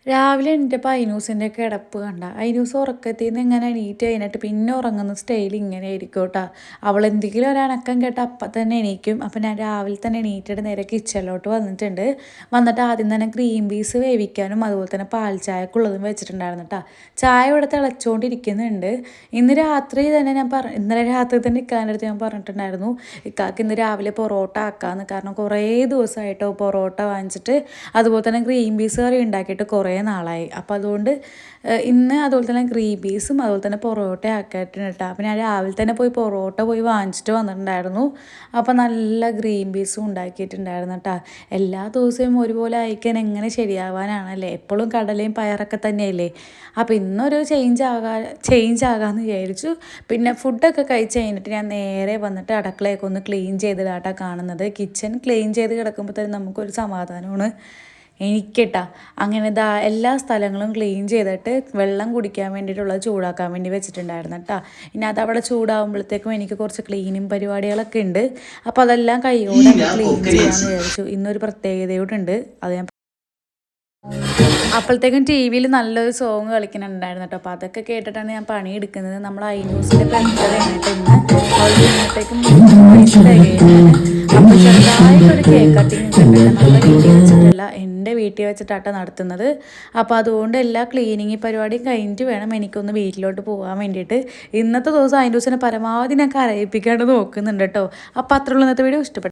രാവിലെ എണീറ്റപ്പോൾ ഐനൂസിൻ്റെ കിടപ്പ് കണ്ട. ഐനൂസ് ഉറക്കത്തിൽ നിന്ന് ഇങ്ങനെ എണീറ്റ് കഴിഞ്ഞിട്ട് പിന്നെ ഉറങ്ങുന്ന സ്റ്റൈൽ ഇങ്ങനെ ആയിരിക്കും കേട്ടോ. അവൾ എന്തെങ്കിലും ഒരനക്കം കേട്ട അപ്പം തന്നെ എണീക്കും. അപ്പം ഞാൻ രാവിലെ തന്നെ എണീറ്റിട്ട് നേരെ കിച്ചണിലോട്ട് വന്നിട്ടുണ്ട്. വന്നിട്ട് ആദ്യം തന്നെ ഗ്രീൻ പീസ് വേവിക്കാനും അതുപോലെ തന്നെ പാൽ ചായക്കുള്ളതും വെച്ചിട്ടുണ്ടായിരുന്നു കേട്ടോ. ചായ ഇവിടെ തിളച്ചുകൊണ്ടിരിക്കുന്നുണ്ട്. ഇന്നലെ രാത്രി തന്നെ ഇക്കാൻ്റെ അടുത്ത് ഞാൻ പറഞ്ഞിട്ടുണ്ടായിരുന്നു, ഇക്കാക്ക് ഇന്ന് രാവിലെ പൊറോട്ട ആക്കാമെന്ന്. കാരണം കുറേ ദിവസമായിട്ടോ പൊറോട്ട വാങ്ങിച്ചിട്ട് അതുപോലെ തന്നെ ഗ്രീൻ പീസ് കറി ഉണ്ടാക്കിയിട്ട് കുറേ നാളായി. അപ്പോൾ അതുകൊണ്ട് ഇന്ന് അതുപോലെ തന്നെ ഗ്രീൻ പീസും അതുപോലെ തന്നെ പൊറോട്ട ആക്കിയിട്ടുണ്ട് കേട്ടോ. അപ്പോൾ ഞാൻ രാവിലെ തന്നെ പൊറോട്ട വാങ്ങിച്ചിട്ട് വന്നിട്ടുണ്ടായിരുന്നു. അപ്പോൾ നല്ല ഗ്രീൻ പീസും ഉണ്ടാക്കിയിട്ടുണ്ടായിരുന്നു കേട്ടോ. എല്ലാ ദിവസവും ഒരുപോലെ അയക്കാൻ എങ്ങനെ ശരിയാവാനാണല്ലേ, എപ്പോഴും കടലയും പയറൊക്കെ തന്നെയല്ലേ. അപ്പോൾ ഇന്നൊരു ചേഞ്ച് ആകാമെന്ന് വിചാരിച്ചു. പിന്നെ ഫുഡൊക്കെ കഴിച്ച് കഴിഞ്ഞിട്ട് ഞാൻ നേരെ വന്നിട്ട് അടുക്കളയൊക്കെ ഒന്ന് ക്ലീൻ ചെയ്തിട്ടാണ് കാണുന്നത്. കിച്ചൺ ക്ലീൻ ചെയ്ത് കിടക്കുമ്പോൾ തന്നെ നമുക്കൊരു സമാധാനമാണ് എനിക്കിട്ടാ. അങ്ങനെ എല്ലാ സ്ഥലങ്ങളും ക്ലീൻ ചെയ്തിട്ട് വെള്ളം കുടിക്കാൻ വേണ്ടിയിട്ടുള്ളത് ചൂടാക്കാൻ വേണ്ടി വെച്ചിട്ടുണ്ടായിരുന്നു കേട്ടോ. ഇനി അതവിടെ ചൂടാകുമ്പോഴത്തേക്കും എനിക്ക് കുറച്ച് ക്ലീനിങ് പരിപാടികളൊക്കെ ഉണ്ട്. അപ്പോൾ അതെല്ലാം കൈയോടെ ക്ലീൻ ചെയ്യാമെന്ന് വിചാരിച്ചു. ഇന്നൊരു പ്രത്യേകതയോടുണ്ട്, അത് ഞാൻ അപ്പോഴത്തേക്കും ടി വിയിൽ നല്ലൊരു സോങ് കളിക്കുന്നുണ്ടായിരുന്നു കേട്ടോ. അപ്പോൾ അതൊക്കെ കേട്ടിട്ടാണ് ഞാൻ പണിയെടുക്കുന്നത്. നമ്മൾ ഐനൂസിൻ്റെ ബർത്ത്ഡേ ആയിട്ട് ഇന്ന് അവളുടെ ഇന്നത്തേക്കും അപ്പോൾ ചെറുതായിട്ടൊരു കേക്ക് കട്ടിങ് ഒക്കെ ഉണ്ട്. നമ്മുടെ വീട്ടിൽ വെച്ചിട്ടല്ല, എൻ്റെ വീട്ടിൽ വെച്ചിട്ടാണ് നടത്തുന്നത്. അപ്പോൾ അതുകൊണ്ട് എല്ലാ ക്ലീനിങ് പരിപാടിയും കഴിഞ്ഞിട്ട് വേണം എനിക്കൊന്ന് വീട്ടിലോട്ട് പോകാൻ വേണ്ടിയിട്ട്. ഇന്നത്തെ ദിവസം ഐനൂസിനെ പരമാവധി ഞാൻ കരയിപ്പിക്കാണ്ട് നോക്കുന്നുണ്ട് കേട്ടോ. അപ്പോൾ അത്രയുള്ള ഇന്നത്തെ വീഡിയോ ഇഷ്ടപ്പെട്ടു.